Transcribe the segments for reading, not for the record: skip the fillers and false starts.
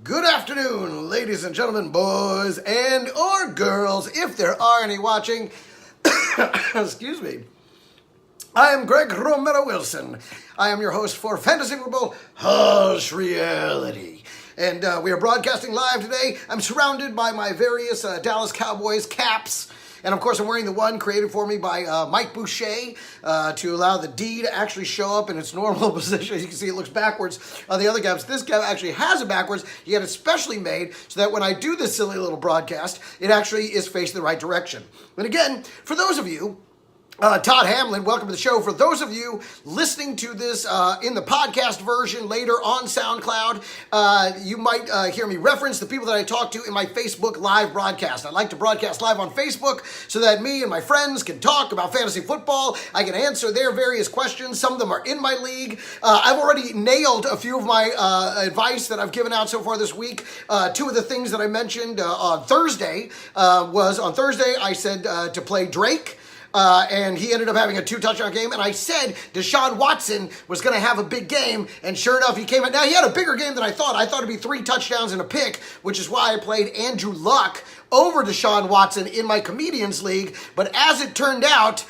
Good afternoon, ladies and gentlemen, boys and or girls, if there are any watching. Excuse me. I am Greg Romero Wilson. I am your host for Fantasy Football Harsh Reality. And we are broadcasting live today. I'm surrounded by my various Dallas Cowboys caps. And of course, I'm wearing the one created for me by Mike Boucher to allow the D to actually show up in its normal position. As you can see, it looks backwards on the other caps. This cap actually has it backwards. He had it specially made so that when I do this silly little broadcast, it actually is facing the right direction. And again, for those of you, Todd Hamlin, welcome to the show. For those of you listening to this in the podcast version later on SoundCloud, you might hear me reference the people that I talk to in my Facebook live broadcast. I like to broadcast live on Facebook so that me and my friends can talk about fantasy football. I can answer their various questions. Some of them are in my league. I've already nailed a few of my advice that I've given out so far this week. Two of the things that I mentioned on Thursday I said to play Drake. And he ended up having a 2-touchdown game. And I said Deshaun Watson was going to have a big game. And sure enough, he came out. Now, he had a bigger game than I thought. I thought it'd be 3 touchdowns and a pick, which is why I played Andrew Luck over Deshaun Watson in my Comedians League. But as it turned out,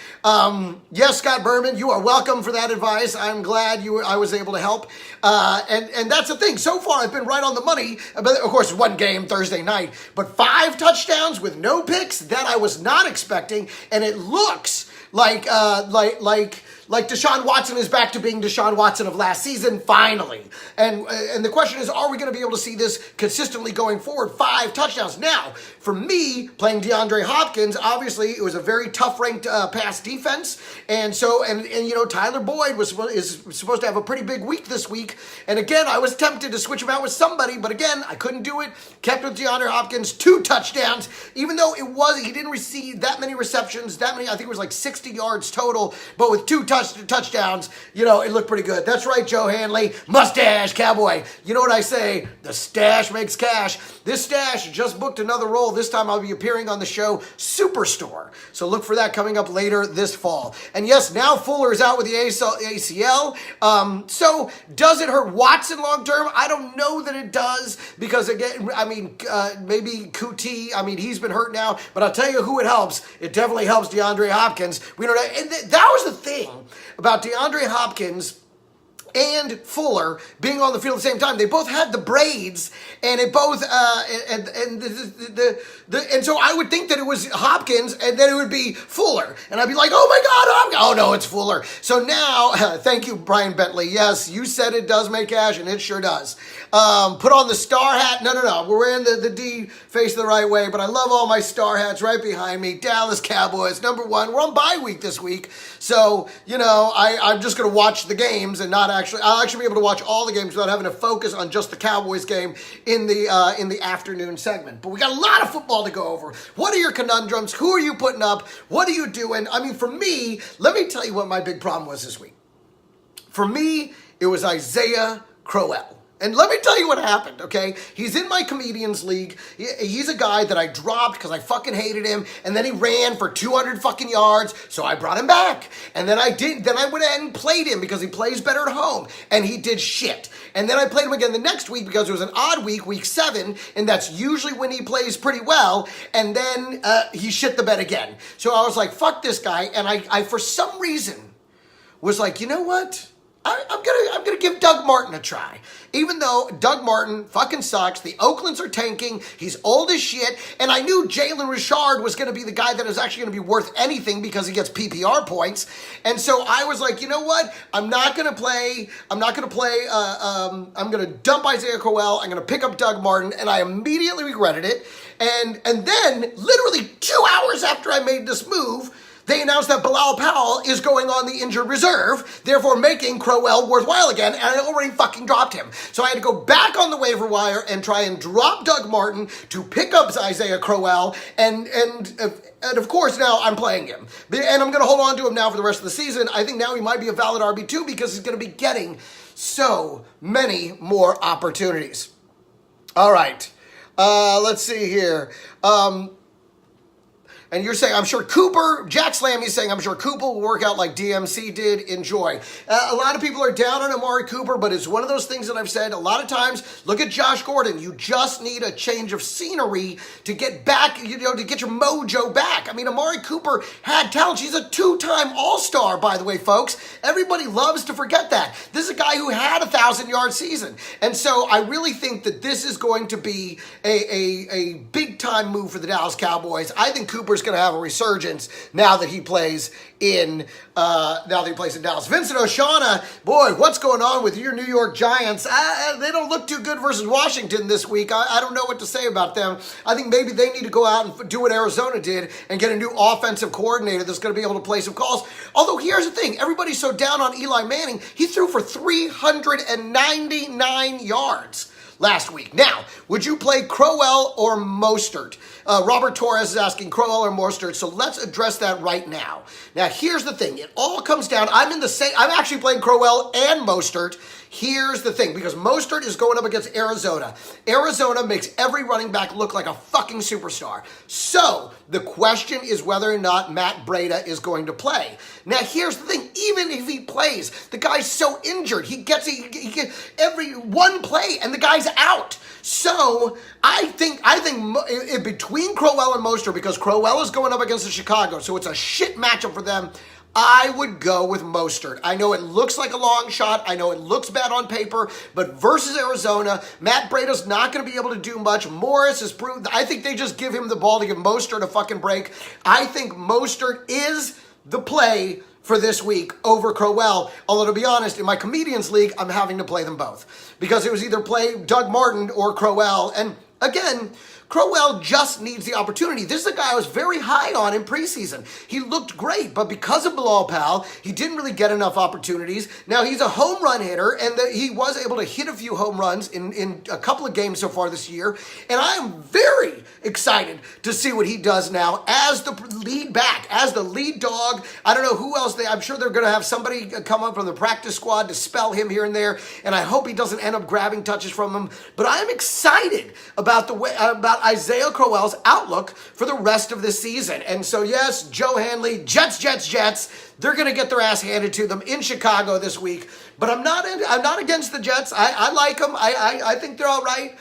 yes, Scott Berman, you are welcome for that advice. I'm glad I was able to help. And that's the thing. So far, I've been right on the money. But of course, one game Thursday night. But 5 touchdowns with no picks, that I was not expecting. And it looks like Deshaun Watson is back to being Deshaun Watson of last season, finally. And the question is, are we going to be able to see this consistently going forward? 5 touchdowns. Now, for me, playing DeAndre Hopkins, obviously, it was a very tough-ranked pass defense. And so, and you know, Tyler Boyd is supposed to have a pretty big week this week. And again, I was tempted to switch him out with somebody, but again, I couldn't do it. Kept with DeAndre Hopkins, 2 touchdowns, even though he didn't receive that many receptions, I think it was like 60 yards total, but with 2 touchdowns, you know, it looked pretty good. That's right, Joe Hanley, mustache cowboy. You know what I say? The stash makes cash. This stash just booked another role. This time I'll be appearing on the show Superstore. So look for that coming up later this fall. And yes, now Fuller is out with the ACL. So does it hurt Watson long term? I don't know that it does because again, I mean, maybe QT. I mean, he's been hurt now, but I'll tell you who it helps. It definitely helps DeAndre Hopkins. We don't know, and that was the thing about DeAndre Hopkins and Fuller being on the field at the same time. They both had the braids, and it both and so I would think that it was Hopkins, and then it would be Fuller, and I'd be like, oh my God, oh no, it's Fuller. So now, thank you, Brian Bentley. Yes, you said it does make cash, and it sure does. Put on the star hat. No. We're wearing the D face the right way, but I love all my star hats right behind me. Dallas Cowboys, number 1. We're on bye week this week, so you know I'm just gonna watch the games and not I'll actually be able to watch all the games without having to focus on just the Cowboys game in the afternoon segment. But we got a lot of football to go over. What are your conundrums? Who are you putting up? What are you doing? I mean, for me, let me tell you what my big problem was this week. For me, it was Isaiah Crowell. And let me tell you what happened, okay? He's in my Comedians League. He's a guy that I dropped because I fucking hated him. And then he ran for 200 fucking yards, so I brought him back. And then I went ahead and played him because he plays better at home. And he did shit. And then I played him again the next week because it was an odd week, week 7. And that's usually when he plays pretty well. And then he shit the bed again. So I was like, fuck this guy. And I for some reason, was like, you know what? I'm gonna give Doug Martin a try. Even though Doug Martin fucking sucks, the Oaklands are tanking, he's old as shit, and I knew Jalen Richard was gonna be the guy that is actually gonna be worth anything because he gets PPR points. And so I was like, you know what? I'm gonna dump Isaiah Crowell, I'm gonna pick up Doug Martin, and I immediately regretted it. And then, literally 2 hours after I made this move, they announced that Bilal Powell is going on the injured reserve, therefore making Crowell worthwhile again, and I already fucking dropped him. So I had to go back on the waiver wire and try and drop Doug Martin to pick up Isaiah Crowell, and of course now I'm playing him. And I'm going to hold on to him now for the rest of the season. I think now he might be a valid RB2 because he's going to be getting so many more opportunities. All right, let's see here. And you're saying, I'm sure Cooper, Jack Slam, he's saying, I'm sure Cooper will work out like DMC did. Enjoy. A lot of people are down on Amari Cooper, but it's one of those things that I've said a lot of times. Look at Josh Gordon. You just need a change of scenery to get back, to get your mojo back. I mean, Amari Cooper had talent. He's a 2-time All-Star, by the way, folks. Everybody loves to forget that. This is a guy who had a 1,000-yard season. And so I really think that this is going to be a big-time move for the Dallas Cowboys. I think Cooper's going to have a resurgence now that he plays in Dallas. Vincent Oshana, boy, what's going on with your New York Giants? They don't look too good versus Washington this week. I don't know what to say about them. I think maybe they need to go out and do what Arizona did and get a new offensive coordinator that's going to be able to play some calls. Although here's the thing, everybody's so down on Eli Manning, he threw for 399 yards last week. Now, would you play Crowell or Mostert? Robert Torres is asking Crowell or Mostert, so let's address that right now. Now, here's the thing. It all comes down, I'm actually playing Crowell and Mostert. Here's the thing, because Mostert is going up against Arizona. Arizona makes every running back look like a fucking superstar. So, the question is whether or not Matt Breida is going to play. Now, here's the thing. Even if he plays, the guy's so injured. He gets every one play, and the guy's out. So, I think between Crowell and Mostert, because Crowell is going up against Chicago, so it's a shit matchup for them, I would go with Mostert. I know it looks like a long shot. I know it looks bad on paper, but versus Arizona, Matt Breida's not going to be able to do much. Morris has proved, I think they just give him the ball to give Mostert a fucking break. I think Mostert is the play for this week over Crowell. Although, to be honest, in my Comedians League, I'm having to play them both. Because it was either play Doug Martin or Crowell. And again, Crowell just needs the opportunity. This is a guy I was very high on in preseason. He looked great, but because of Bilal Powell, he didn't really get enough opportunities. Now, he's a home run hitter, and he was able to hit a few home runs in a couple of games so far this year. And I am very excited to see what he does now as the lead back, as the lead dog. I don't know who else I'm sure they're going to have somebody come up from the practice squad to spell him here and there, and I hope he doesn't end up grabbing touches from him. But I am excited about about Isaiah Crowell's outlook for the rest of this season. And so, yes, Joe Hanley, Jets, they're going to get their ass handed to them in Chicago this week. But I'm not against the Jets. I like them. I think they're all right.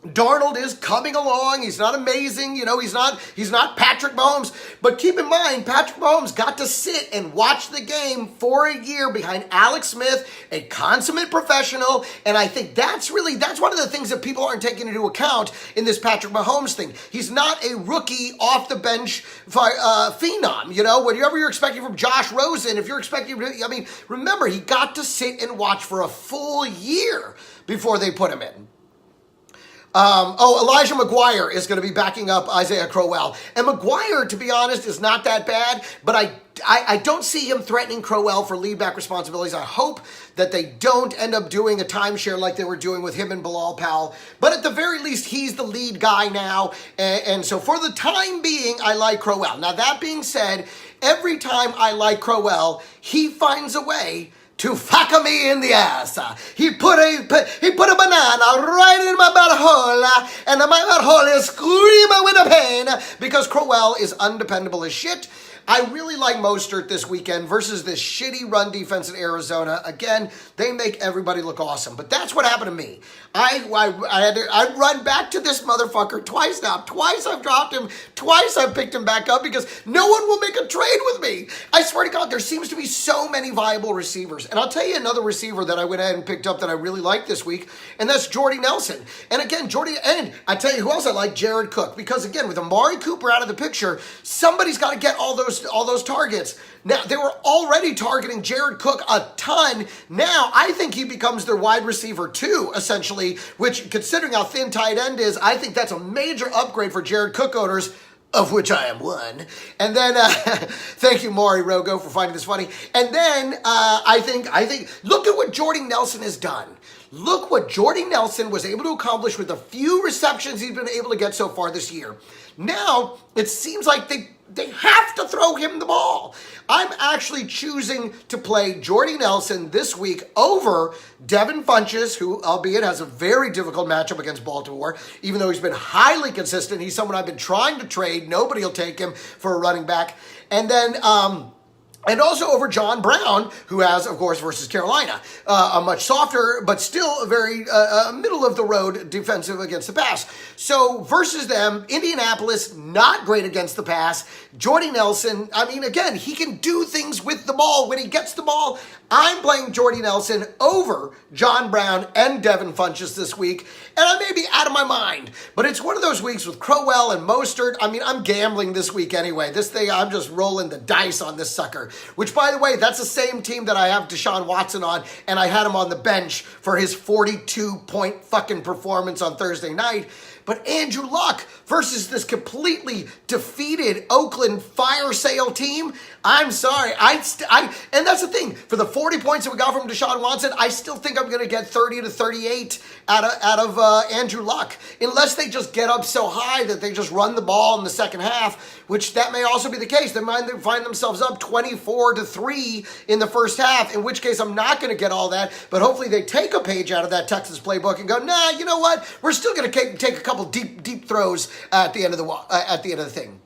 Darnold is coming along. He's not amazing. He's not Patrick Mahomes. But keep in mind, Patrick Mahomes got to sit and watch the game for a year behind Alex Smith, a consummate professional. And I think that's one of the things that people aren't taking into account in this Patrick Mahomes thing. He's not a rookie off the bench phenom. Whatever you're expecting from Josh Rosen, if you're expecting, remember, he got to sit and watch for a full year before they put him in. Elijah McGuire is going to be backing up Isaiah Crowell. And McGuire, to be honest, is not that bad, but I don't see him threatening Crowell for lead back responsibilities. I hope that they don't end up doing a timeshare like they were doing with him and Bilal Powell. But at the very least, he's the lead guy now. And so for the time being, I like Crowell. Now, that being said, every time I like Crowell, he finds a way to fuck me in the ass. He put a banana right in my butthole, and my butthole is screaming with the pain because Crowell is undependable as shit. I really like Mostert this weekend versus this shitty run defense in Arizona. Again, they make everybody look awesome. But that's what happened to me. I run back to this motherfucker twice now. Twice I've dropped him. Twice I've picked him back up because no one will make a trade with me. I swear to God, there seems to be so many viable receivers. And I'll tell you another receiver that I went ahead and picked up that I really like this week, and that's Jordy Nelson. And again, and I tell you who else I like, Jared Cook. Because again, with Amari Cooper out of the picture, somebody's got to get all those targets. Now, they were already targeting Jared Cook a ton. Now, I think he becomes their wide receiver too, essentially, which, considering how thin tight end is, I think that's a major upgrade for Jared Cook owners, of which I am one. And then, thank you, Maury Rogo, for finding this funny. And then, I think, look at what Jordy Nelson has done. Look what Jordy Nelson was able to accomplish with the few receptions he's been able to get so far this year. Now, it seems like they They have to throw him the ball. I'm actually choosing to play Jordy Nelson this week over Devin Funchess, who, albeit, has a very difficult matchup against Baltimore. Even though he's been highly consistent, he's someone I've been trying to trade. Nobody will take him for a running back. And then, and also over John Brown, who has, of course, versus Carolina, a much softer, but still a very middle-of-the-road defensive against the pass. So versus them, Indianapolis, not great against the pass. Jordy Nelson, I mean, again, he can do things with the ball. When he gets the ball, I'm playing Jordy Nelson over John Brown and Devin Funchess this week. And I may be out of my mind, but it's one of those weeks with Crowell and Mostert. I mean, I'm gambling this week anyway. This thing, I'm just rolling the dice on this sucker. Which, by the way, that's the same team that I have Deshaun Watson on, and I had him on the bench for his 42-point fucking performance on Thursday night. But Andrew Luck versus this completely defeated Oakland fire sale team, I'm sorry. And that's the thing. For the 40 points that we got from Deshaun Watson, I still think I'm going to get 30 to 38 out of Andrew Luck. Unless they just get up so high that they just run the ball in the second half, which that may also be the case. They might find themselves up 24 to 3 in the first half, in which case I'm not going to get all that. But hopefully they take a page out of that Texas playbook and go, nah, you know what? We're still going to take a couple deep throws at the end of the thing.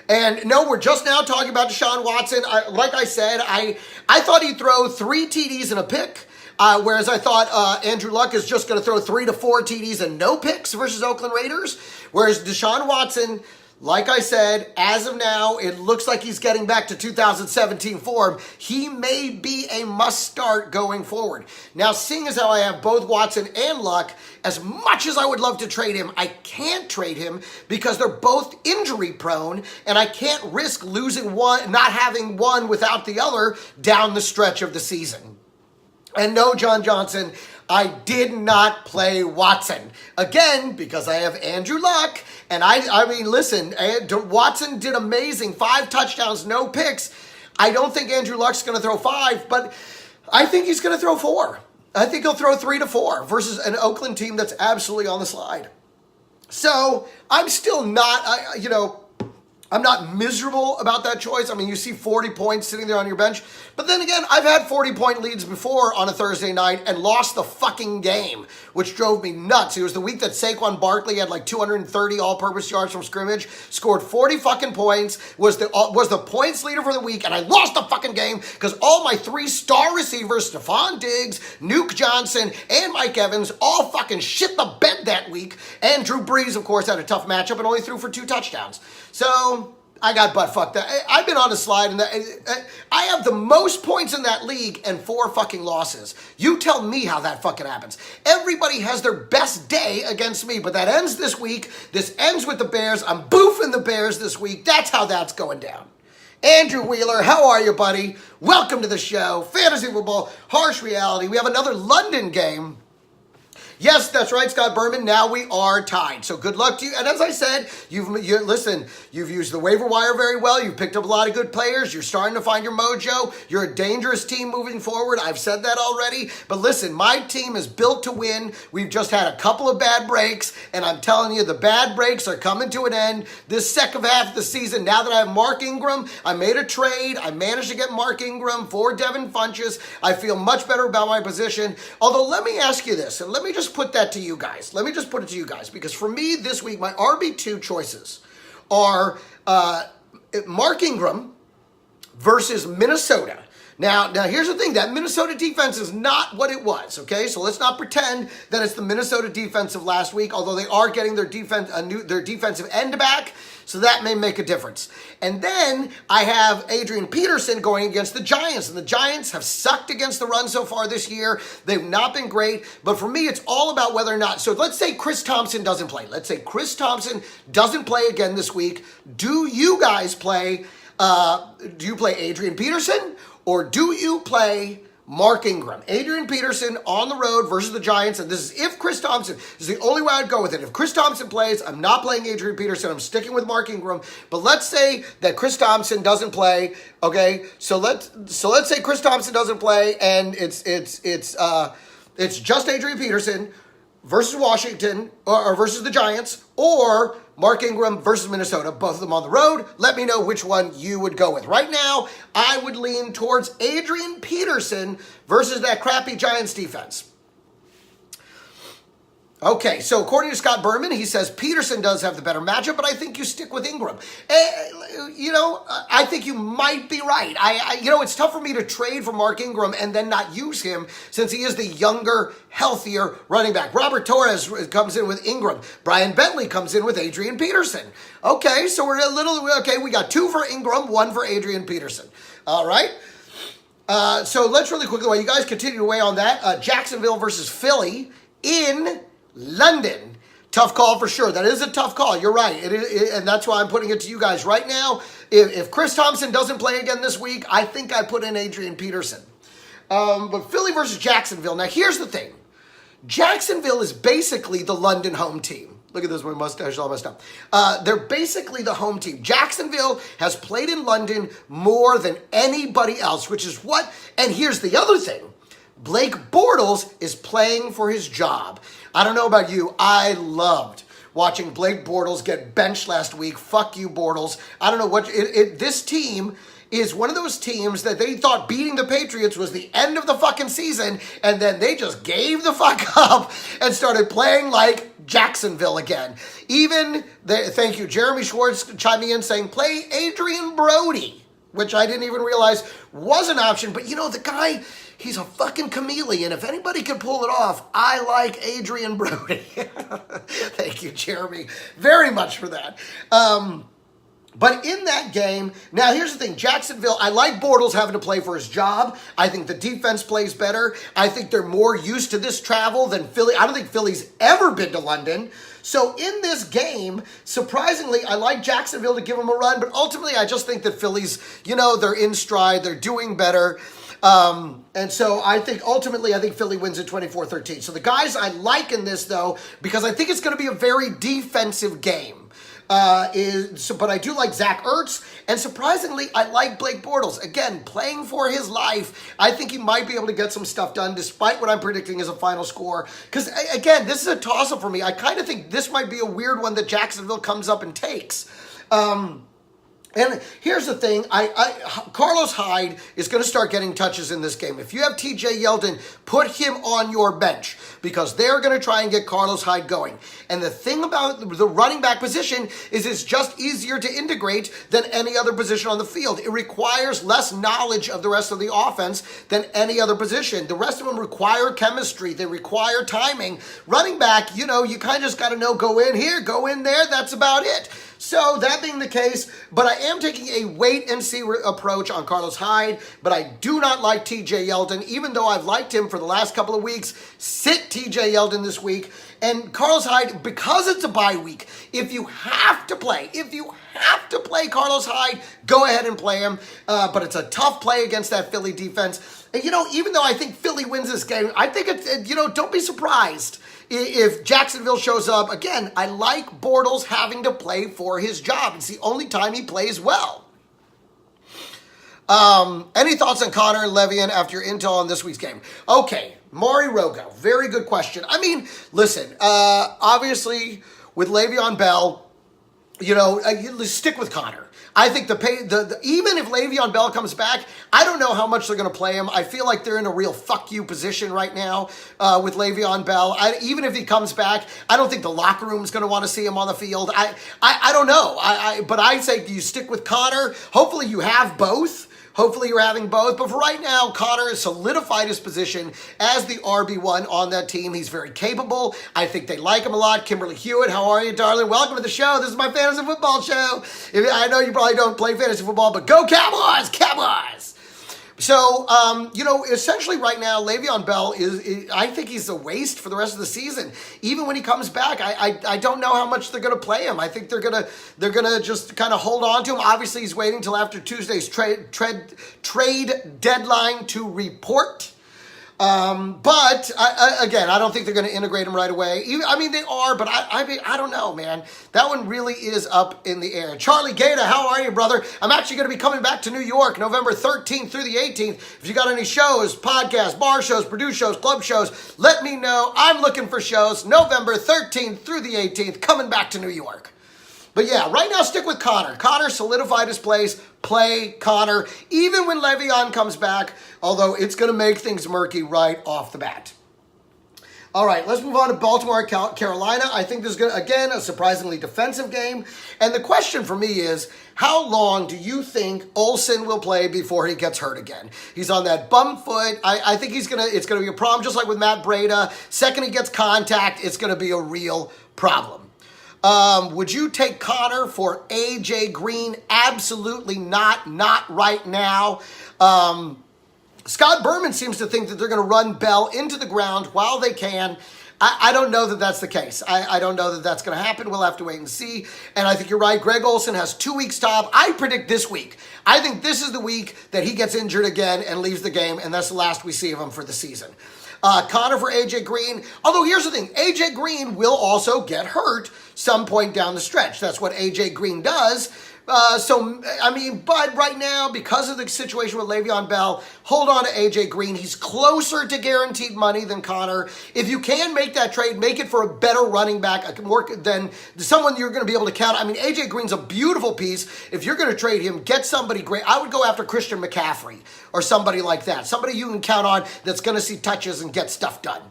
And no, we're just now talking about Deshaun Watson. Like I said, I thought he'd throw 3 TDs and a pick, whereas I thought Andrew Luck is just going to throw 3 to 4 TDs and no picks versus Oakland Raiders. Whereas Deshaun Watson, like I said, as of now, it looks like he's getting back to 2017 form. He may be a must-start going forward. Now, seeing as how I have both Watson and Luck, as much as I would love to trade him, I can't trade him because they're both injury-prone, and I can't risk losing one, not having one without the other down the stretch of the season. And no, John Johnson, I did not play Watson. Again, because I have Andrew Luck. And I mean, listen, Watson did amazing. 5 touchdowns, no picks. I don't think Andrew Luck's going to throw 5, but I think he's going to throw 4. I think he'll throw 3 to 4 versus an Oakland team that's absolutely on the slide. So I'm still not, I'm not miserable about that choice. I mean, you see 40 points sitting there on your bench. But then again, I've had 40-point leads before on a Thursday night and lost the fucking game, which drove me nuts. It was the week that Saquon Barkley had like 230 all-purpose yards from scrimmage, scored 40 fucking points, was the points leader for the week, and I lost the fucking game because all my 3 star receivers, Stephon Diggs, Nuke Johnson, and Mike Evans, all fucking shit the bed that week. And Drew Brees, of course, had a tough matchup and only threw for 2 touchdowns. So I got butt fucked. I've been on a slide, and I have the most points in that league and 4 fucking losses. You tell me how that fucking happens. Everybody has their best day against me, but that ends this week. This ends with the Bears. I'm boofing the Bears this week. That's how that's going down. Andrew Wheeler, how are you, buddy? Welcome to the show. Fantasy football, harsh reality. We have another London game. Yes, that's right, Scott Berman. Now we are tied. So good luck to you. And as I said, you've used the waiver wire very well. You've picked up a lot of good players. You're starting to find your mojo. You're a dangerous team moving forward. I've said that already. But listen, my team is built to win. We've just had a couple of bad breaks, and I'm telling you, the bad breaks are coming to an end this second half of the season. Now that I have Mark Ingram, I made a trade. I managed to get Mark Ingram for Devin Funchess. I feel much better about my position. Although, let me ask you this, and let me just put that to you guys. Let me just put it to you guys, because for me this week, my RB2 choices are Mark Ingram versus Minnesota. Now there's the thing. That Minnesota defense is not what it was, okay? So let's not pretend that it's the Minnesota defense of last week, although they are getting their defensive end back, so that may make a difference. And then I have Adrian Peterson going against the Giants, and the Giants have sucked against the run so far this year. They've not been great, but for me, it's all about whether or not. So let's say Chris Thompson doesn't play. Let's say Chris Thompson doesn't play again this week. Do you guys play, do you play Adrian Peterson, or do you play Mark Ingram? Adrian Peterson on the road versus the Giants, and this is if Chris Thompson, this is the only way I'd go with it. If Chris Thompson plays, I'm not playing Adrian Peterson, I'm sticking with Mark Ingram. But let's say that Chris Thompson doesn't play, okay? So let's say Chris Thompson doesn't play, and it's just Adrian Peterson versus Washington, or versus the Giants, or Mark Ingram versus Minnesota, both of them on the road. Let me know which one you would go with. Right now, I would lean towards Adrian Peterson versus that crappy Giants defense. Okay, so according to Scott Berman, he says Peterson does have the better matchup, but I think you stick with Ingram. I think you might be right. It's tough for me to trade for Mark Ingram and then not use him since he is the younger, healthier running back. Robert Torres comes in with Ingram. Brian Bentley comes in with Adrian Peterson. Okay, so we got 2 for Ingram, 1 for Adrian Peterson. All right. So let's really quickly, while you guys continue to weigh on that, Jacksonville versus Philly in London. Tough call for sure. That is a tough call. You're right. And that's why I'm putting it to you guys right now. If Chris Thompson doesn't play again this week, I think I put in Adrian Peterson. But Philly versus Jacksonville. Now, here's the thing. Jacksonville is basically the London home team. Look at this, my mustache is all messed up. They're basically the home team. Jacksonville has played in London more than anybody else, which is what, and here's the other thing. Blake Bortles is playing for his job. I don't know about you. I loved watching Blake Bortles get benched last week. Fuck you, Bortles. I don't know what... This team is one of those teams that they thought beating the Patriots was the end of the fucking season, and then they just gave the fuck up and started playing like Jacksonville again. Thank you, Jeremy Schwartz chiming in saying, play Adrian Brody, which I didn't even realize was an option. But the guy... He's a fucking chameleon. If anybody can pull it off, I like Adrian Brody. Thank you, Jeremy, very much for that. But in that game, now here's the thing. Jacksonville, I like Bortles having to play for his job. I think the defense plays better. I think they're more used to this travel than Philly. I don't think Philly's ever been to London. So in this game, surprisingly, I like Jacksonville to give them a run. But ultimately, I just think that Philly's, they're in stride. They're doing better. And so I think Philly wins at 24-13. So the guys I like in this, though, because I think it's going to be a very defensive game, but I do like Zach Ertz, and surprisingly, I like Blake Bortles. Again, playing for his life, I think he might be able to get some stuff done, despite what I'm predicting as a final score. Because, again, this is a toss-up for me. I kind of think this might be a weird one that Jacksonville comes up and takes. And here's the thing, Carlos Hyde is going to start getting touches in this game. If you have TJ Yeldon, put him on your bench because they're going to try and get Carlos Hyde going. And the thing about the running back position is it's just easier to integrate than any other position on the field. It requires less knowledge of the rest of the offense than any other position. The rest of them require chemistry. They require timing. Running back, you kind of just got to know, go in here, go in there. That's about it. So that being the case, but I am taking a wait-and-see approach on Carlos Hyde, but I do not like TJ Yeldon, even though I've liked him for the last couple of weeks. Sit TJ Yeldon this week. And Carlos Hyde, because it's a bye week, if you have to play Carlos Hyde, go ahead and play him. But it's a tough play against that Philly defense. And, even though I think Philly wins this game, I think it's, don't be surprised if Jacksonville shows up. Again, I like Bortles having to play for his job. It's the only time he plays well. Any thoughts on Connor and Le'Veon after your intel on this week's game? Okay, Maury Rogo, very good question. I mean, listen, obviously with Le'Veon Bell, stick with Connor. I think even if Le'Veon Bell comes back, I don't know how much they're going to play him. I feel like they're in a real fuck you position right now with Le'Veon Bell. Even if he comes back, I don't think the locker room is going to want to see him on the field. I don't know. But I say you stick with Connor. Hopefully you have both. Hopefully you're having both. But for right now, Connor has solidified his position as the RB1 on that team. He's very capable. I think they like him a lot. Kimberly Hewitt, how are you, darling? Welcome to the show. This is my fantasy football show. I know you probably don't play fantasy football, but go Cowboys! Cowboys! So, essentially right now, Le'Veon Bell I think he's a waste for the rest of the season. Even when he comes back, I don't know how much they're going to play him. I think they're gonna just kind of hold on to him. Obviously, he's waiting till after Tuesday's trade deadline to report. Again, I don't think they're going to integrate him right away. I mean, they are, but I don't know, man. That one really is up in the air. Charlie Gaeta, how are you, brother? I'm actually going to be coming back to New York November 13th through the 18th. If you got any shows, podcasts, bar shows, produce shows, club shows, let me know. I'm looking for shows November 13th through the 18th, coming back to New York. But yeah, right now stick with Connor. Connor solidified his place. Play Connor, even when Le'Veon comes back, although it's going to make things murky right off the bat. All right, let's move on to Baltimore, Carolina. I think this is, again, a surprisingly defensive game. And the question for me is, how long do you think Olsen will play before he gets hurt again? He's on that bum foot. I think it's going to be a problem, just like with Matt Breida. Second he gets contact, it's going to be a real problem. Would you take Connor for AJ Green? Absolutely not. Not right now. Scott Berman seems to think that they're going to run Bell into the ground while they can. I don't know that that's the case. I don't know that that's going to happen. We'll have to wait and see. And I think you're right. Greg Olsen has 2 weeks top. I predict this week. I think this is the week that he gets injured again and leaves the game, and that's the last we see of him for the season. Connor for AJ Green. Although here's the thing, AJ Green will also get hurt some point down the stretch. That's what AJ Green does. But right now, because of the situation with Le'Veon Bell, hold on to AJ Green. He's closer to guaranteed money than Connor. If you can make that trade, make it for a better running back, more than someone you're going to be able to count. I mean, AJ Green's a beautiful piece. If you're going to trade him, get somebody great. I would go after Christian McCaffrey or somebody like that. Somebody you can count on that's going to see touches and get stuff done.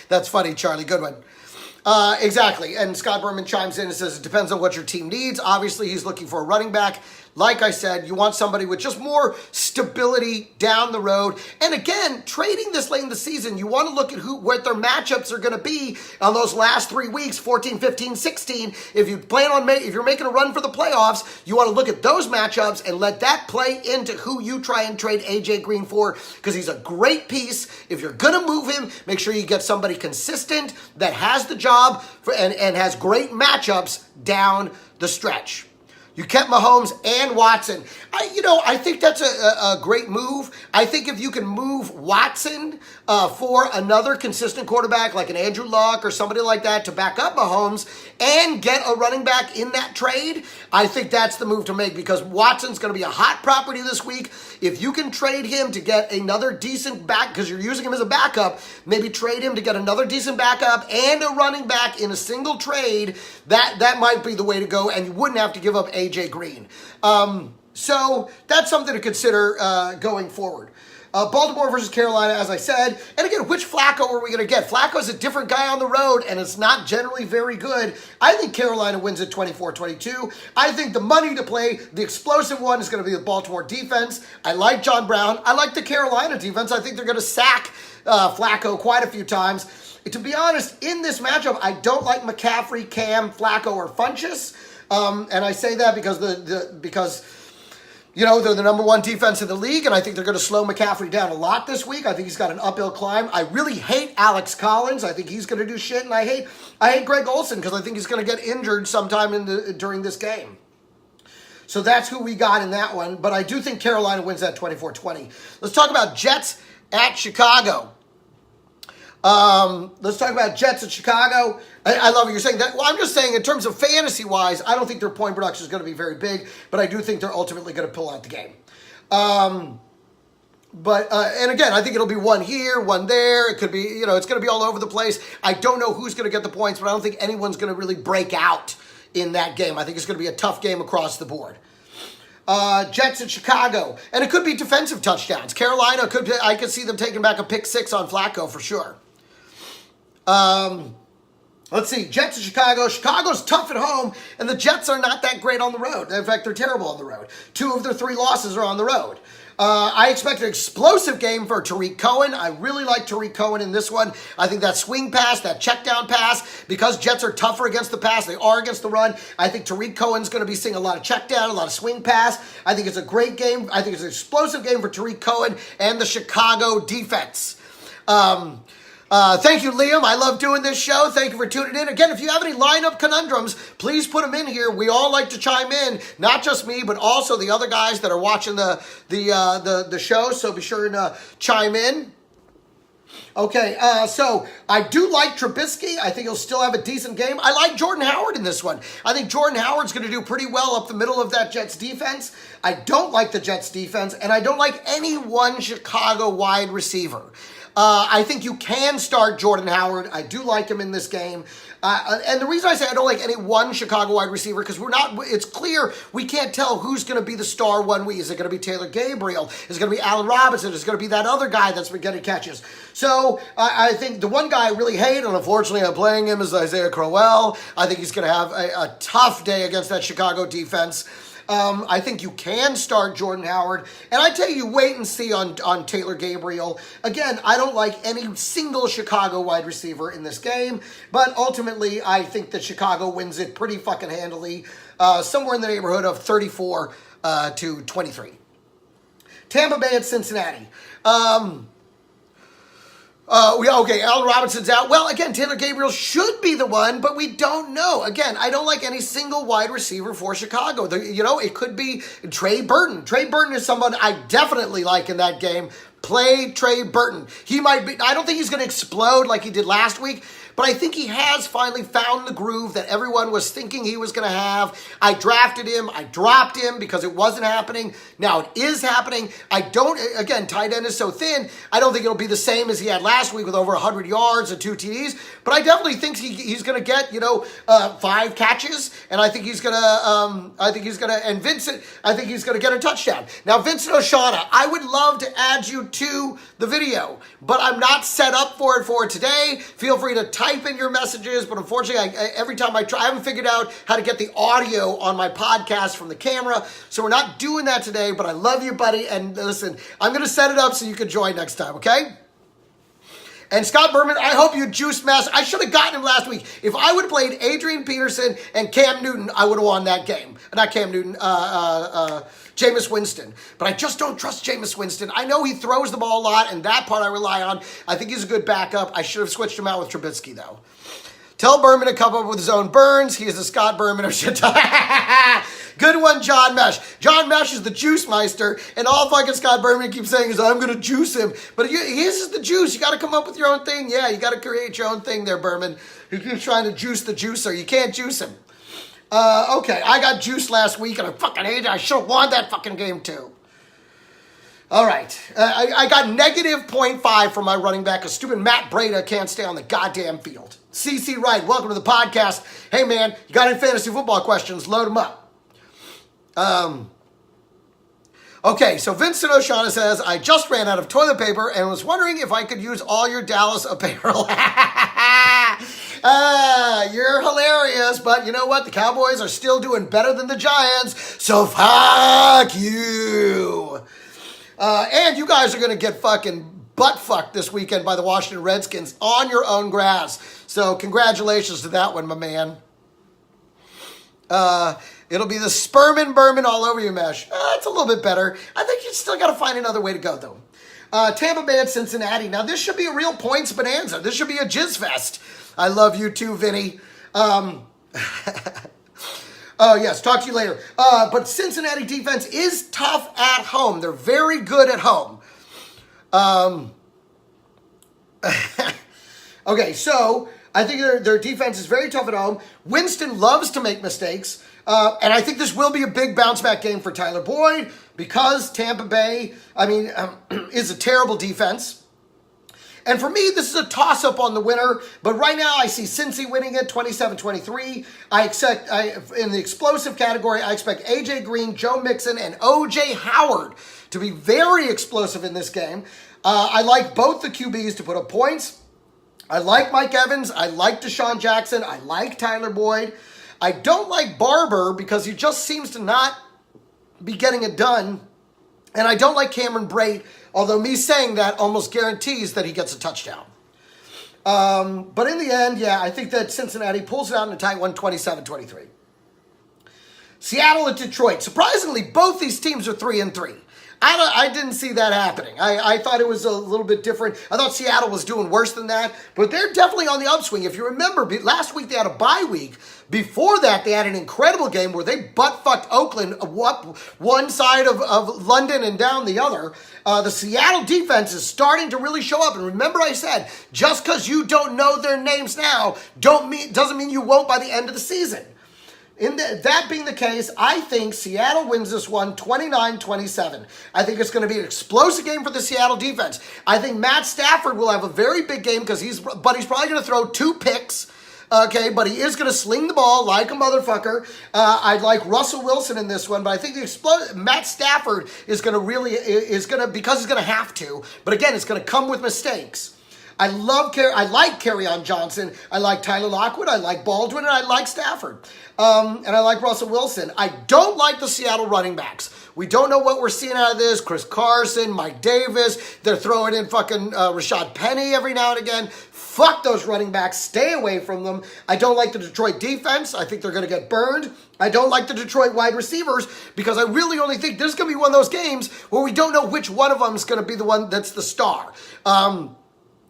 That's funny, Charlie. Good one. Exactly. And Scott Berman chimes in and says it depends on what your team needs. Obviously, he's looking for a running back. Like I said, you want somebody with just more stability down the road. And again, trading this late in the season, you want to look at what their matchups are going to be on those last 3 weeks, 14, 15, 16. If you if you're making a run for the playoffs, you want to look at those matchups and let that play into who you try and trade AJ Green for, because he's a great piece. If you're going to move him, make sure you get somebody consistent that has the job and has great matchups down the stretch. You kept Mahomes and Watson. I think that's a great move. I think if you can move Watson for another consistent quarterback like an Andrew Luck or somebody like that to back up Mahomes and get a running back in that trade, I think that's the move to make, because Watson's going to be a hot property this week. If you can trade him to get another decent back, because you're using him as a backup, maybe trade him to get another decent backup and a running back in a single trade, that might be the way to go, and you wouldn't have to give up AJ Green. So that's something to consider going forward. Baltimore versus Carolina, as I said. And again, which Flacco are we going to get? Flacco's a different guy on the road, and it's not generally very good. I think Carolina wins at 24-22. I think the money to play, the explosive one, is going to be the Baltimore defense. I like John Brown. I like the Carolina defense. I think they're going to sack Flacco quite a few times. To be honest, in this matchup, I don't like McCaffrey, Cam, Flacco, or Funchess. And I say that because they're the number one defense in the league, and I think they're going to slow McCaffrey down a lot this week. I think he's got an uphill climb. I really hate Alex Collins. I think he's going to do shit, and I hate Greg Olsen because I think he's going to get injured sometime during this game. So that's who we got in that one, but I do think Carolina wins that 24-20. Let's talk about Jets at Chicago. Let's talk about Jets at Chicago. I love what you're saying. Well, I'm just saying in terms of fantasy-wise, I don't think their point production is going to be very big, but I do think they're ultimately going to pull out the game. And again, I think it'll be one here, one there. It could be, it's going to be all over the place. I don't know who's going to get the points, but I don't think anyone's going to really break out in that game. I think it's going to be a tough game across the board. Jets at Chicago. And it could be defensive touchdowns. Carolina, I could see them taking back a pick 6 on Flacco for sure. Let's see, Jets at Chicago. Chicago's tough at home, and the Jets are not that great on the road. In fact, they're terrible on the road. 2 of their 3 losses are on the road. I expect an explosive game for Tariq Cohen. I really like Tariq Cohen in this one. I think that swing pass, that check down pass, because Jets are tougher against the pass, they are against the run. I think Tariq Cohen's going to be seeing a lot of check down, a lot of swing pass. I think it's a great game. I think it's an explosive game for Tariq Cohen and the Chicago defense. Thank you, Liam. I love doing this show. Thank you for tuning in. Again, if you have any lineup conundrums, please put them in here. We all like to chime in, not just me, but also the other guys that are watching the show. So be sure to chime in. Okay, so I do like Trubisky. I think he'll still have a decent game. I like Jordan Howard in this one. I think Jordan Howard's going to do pretty well up the middle of that Jets defense. I don't like the Jets defense, and I don't like any one Chicago wide receiver. I think you can start Jordan Howard. I do like him in this game. And the reason I say I don't like any one Chicago wide receiver, because it's clear we can't tell who's going to be the star one week. Is it going to be Taylor Gabriel? Is it going to be Allen Robinson? Is it going to be that other guy that's been getting catches? So I think the one guy I really hate, and unfortunately I'm playing him, is Isaiah Crowell. I think he's going to have a tough day against that Chicago defense. I think you can start Jordan Howard. And I tell you, wait and see on Taylor Gabriel. Again, I don't like any single Chicago wide receiver in this game. But ultimately, I think that Chicago wins it pretty fucking handily. Somewhere in the neighborhood of 34 to 23. Tampa Bay at Cincinnati. Okay, Allen Robinson's out. Well, again, Taylor Gabriel should be the one, but we don't know. Again, I don't like any single wide receiver for Chicago. It could be Trey Burton. Trey Burton is someone I definitely like in that game. Play Trey Burton. He might be, I don't think he's going to explode like he did last week, but I think he has finally found the groove that everyone was thinking he was going to have. I drafted him. I dropped him because it wasn't happening. Now it is happening. Again, tight end is so thin, I don't think it'll be the same as he had last week with over 100 yards and 2 TDs, but I definitely think he's going to get, 5 catches, and I think he's going to, and Vincent, I think he's going to get a touchdown. Now, Vincent Oshana, I would love to add you to the video, but I'm not set up for it today. Feel free to type in your messages, but unfortunately, every time I try, I haven't figured out how to get the audio on my podcast from the camera, so we're not doing that today, but I love you, buddy, and listen, I'm going to set it up so you can join next time, okay? And Scott Berman, I hope you juice master. I should have gotten him last week. If I would have played Adrian Peterson and Cam Newton, I would have won that game. Not Cam Newton, Jameis Winston. But I just don't trust Jameis Winston. I know he throws the ball a lot, and that part I rely on. I think he's a good backup. I should have switched him out with Trubisky, though. Tell Berman to come up with his own burns. He is the Scott Berman of shit. Good one, John Mesh. John Mesh is the juice meister, and all fucking Scott Berman keeps saying is, I'm going to juice him. But his is the juice. You got to come up with your own thing. Yeah, you got to create your own thing there, Berman. You're trying to juice the juicer. You can't juice him. Okay, I got juiced last week, and I fucking hate it. I should have won that fucking game, too. All right. I got negative 0.5 from my running back. A stupid Matt Breida can't stay on the goddamn field. CC Wright, welcome to the podcast. Hey, man, you got any fantasy football questions? Load them up. Okay, so Vincent Oshana says, I just ran out of toilet paper and was wondering if I could use all your Dallas apparel. You're hilarious, but you know what? The Cowboys are still doing better than the Giants, so fuck you. And you guys are going to get fucking butt fucked this weekend by the Washington Redskins on your own grass. So congratulations to that one, my man. It'll be the Sperman Berman all over you, Mesh. It's a little bit better. I think you still got to find another way to go, though. Tampa Bay at Cincinnati. Now, this should be a real points bonanza. This should be a jizz fest. I love you too, Vinny. Oh, yes, talk to you later. But Cincinnati defense is tough at home. They're very good at home. Okay, so I think their defense is very tough at home. Winston loves to make mistakes. And I think this will be a big bounce-back game for Tyler Boyd because Tampa Bay, is a terrible defense. And for me, this is a toss-up on the winner. But right now, I see Cincy winning it 27-23. In the explosive category, I expect A.J. Green, Joe Mixon, and O.J. Howard to be very explosive in this game. I like both the QBs to put up points. I like Mike Evans. I like Deshaun Jackson. I like Tyler Boyd. I don't like Barber because he just seems to not be getting it done. And I don't like Cameron Brate, although me saying that almost guarantees that he gets a touchdown. But in the end, yeah, I think that Cincinnati pulls it out in a tight one, 27-23. Seattle at Detroit. Surprisingly, both these teams are 3-3. I didn't see that happening. I thought it was a little bit different. I thought Seattle was doing worse than that, but they're definitely on the upswing. If you remember, last week they had a bye week. Before that, they had an incredible game where they butt-fucked Oakland up one side of London and down the other. The Seattle defense is starting to really show up. And remember I said, just because you don't know their names now doesn't mean you won't by the end of the season. That being the case, I think Seattle wins this one 29-27. I think it's going to be an explosive game for the Seattle defense. I think Matt Stafford will have a very big game because he's probably going to throw 2 picks. Okay, but he is going to sling the ball like a motherfucker. I like Russell Wilson in this one, but I think Matt Stafford is going to because he's going to have to. But again, it's going to come with mistakes. I like Kerryon Johnson. I like Tyler Lockwood. I like Baldwin, and I like Stafford. And I like Russell Wilson. I don't like the Seattle running backs. We don't know what we're seeing out of this. Chris Carson, Mike Davis. They're throwing in fucking Rashad Penny every now and again. Fuck those running backs. Stay away from them. I don't like the Detroit defense. I think they're going to get burned. I don't like the Detroit wide receivers because I really only think this is going to be one of those games where we don't know which one of them is going to be the one that's the star.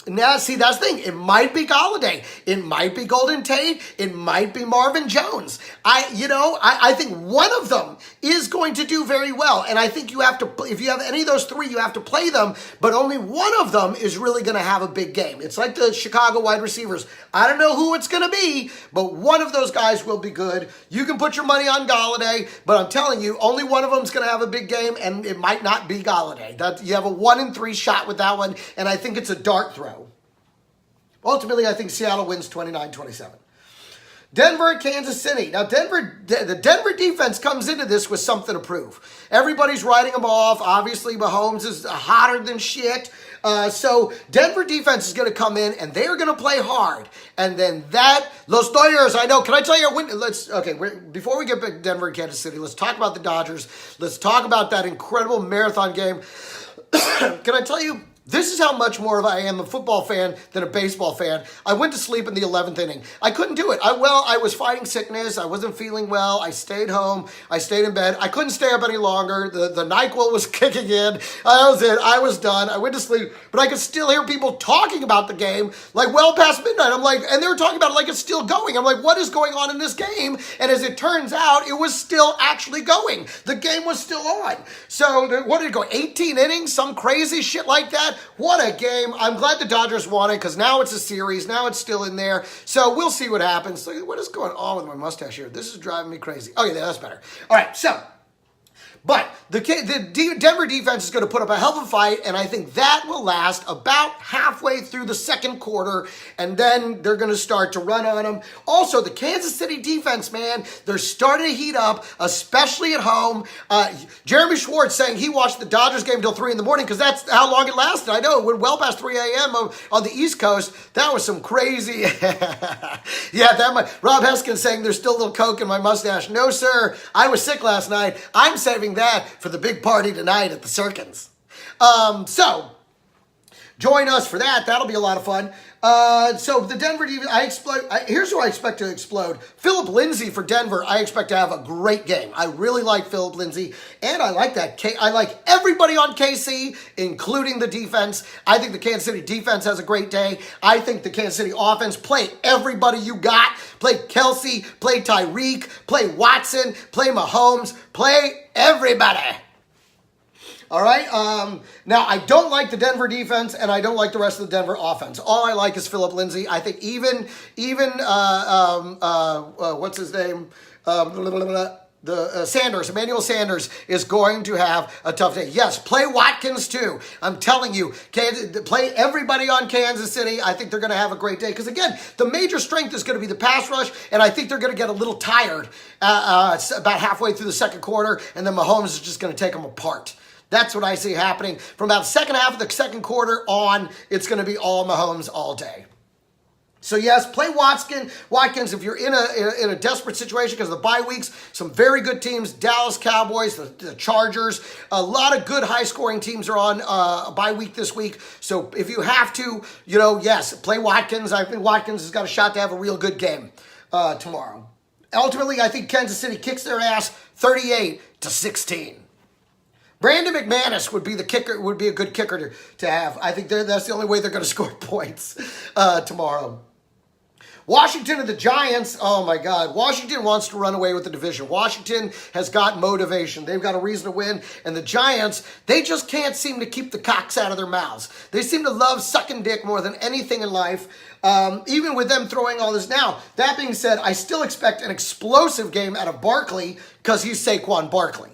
Now, see, that's the thing. It might be Golladay. It might be Golden Tate. It might be Marvin Jones. I think one of them is going to do very well. And I think you have to, if you have any of those 3, you have to play them. But only one of them is really going to have a big game. It's like the Chicago wide receivers. I don't know who it's going to be, but one of those guys will be good. You can put your money on Golladay, but I'm telling you, only one of them is going to have a big game, and it might not be Golladay. You have a 1 in 3 shot with that one, and I think it's a dart throw. Ultimately, I think Seattle wins 29-27. Denver at Kansas City. Now, the Denver defense comes into this with something to prove. Everybody's writing them off. Obviously, Mahomes is hotter than shit. So Denver defense is going to come in, and they're going to play hard. And then Los Dodgers, I know. Can I tell you, before we get back to Denver and Kansas City, let's talk about the Dodgers. Let's talk about that incredible marathon game. Can I tell you? This is how much more of I am a football fan than a baseball fan. I went to sleep in the 11th inning. I couldn't do it. I was fighting sickness. I wasn't feeling well. I stayed home. I stayed in bed. I couldn't stay up any longer. The NyQuil was kicking in. That was it. I was done. I went to sleep. But I could still hear people talking about the game like well past midnight. I'm like, and they were talking about it like it's still going. I'm like, what is going on in this game? And as it turns out, it was still actually going. The game was still on. So what did it go? 18 innings? Some crazy shit like that? What a game. I'm glad the Dodgers won it because now it's a series. Now it's still in there. So we'll see what happens. What is going on with my mustache here? This is driving me crazy. Oh, yeah, that's better. All right, so. But the Denver defense is going to put up a hell of a fight, and I think that will last about halfway through the second quarter, and then they're going to start to run on them. Also, the Kansas City defense, man, they're starting to heat up, especially at home. Jeremy Schwartz saying he watched the Dodgers game till 3 in the morning because that's how long it lasted. I know it went well past 3 a.m. on the East Coast. That was some crazy. Rob Heskin saying there's still a little coke in my mustache. No, sir. I was sick last night. I'm saving that for the big party tonight at the Circans. So join us for that. That'll be a lot of fun. So the Denver defense, here's who I expect to explode. Philip Lindsay for Denver. I expect to have a great game. I really like Philip Lindsay, and I like that. I like everybody on KC, including the defense. I think the Kansas City defense has a great day. I think the Kansas City offense, play everybody you got. Play Kelsey, play Tyreek, play Watson, play Mahomes, play everybody. All right. Now, I don't like the Denver defense, and I don't like the rest of the Denver offense. All I like is Philip Lindsay. I think even what's his name? Sanders, Emmanuel Sanders is going to have a tough day. Yes, play Watkins too. I'm telling you, play everybody on Kansas City. I think they're going to have a great day because, again, the major strength is going to be the pass rush, and I think they're going to get a little tired about halfway through the second quarter, and then Mahomes is just going to take them apart. That's what I see happening. From about the second half of the second quarter on, it's going to be all Mahomes all day. So yes, play Watkins if you're in a desperate situation because of the bye weeks. Some very good teams, Dallas Cowboys, the Chargers. A lot of good high-scoring teams are on a bye week this week. So if you have to, yes, play Watkins. I think Watkins has got a shot to have a real good game tomorrow. Ultimately, I think Kansas City kicks their ass 38-16. Brandon McManus would be the kicker. Would be a good kicker to have. I think that's the only way they're going to score points tomorrow. Washington and the Giants, oh my God. Washington wants to run away with the division. Washington has got motivation. They've got a reason to win. And the Giants, they just can't seem to keep the cocks out of their mouths. They seem to love sucking dick more than anything in life, even with them throwing all this. Now, that being said, I still expect an explosive game out of Barkley because he's Saquon Barkley.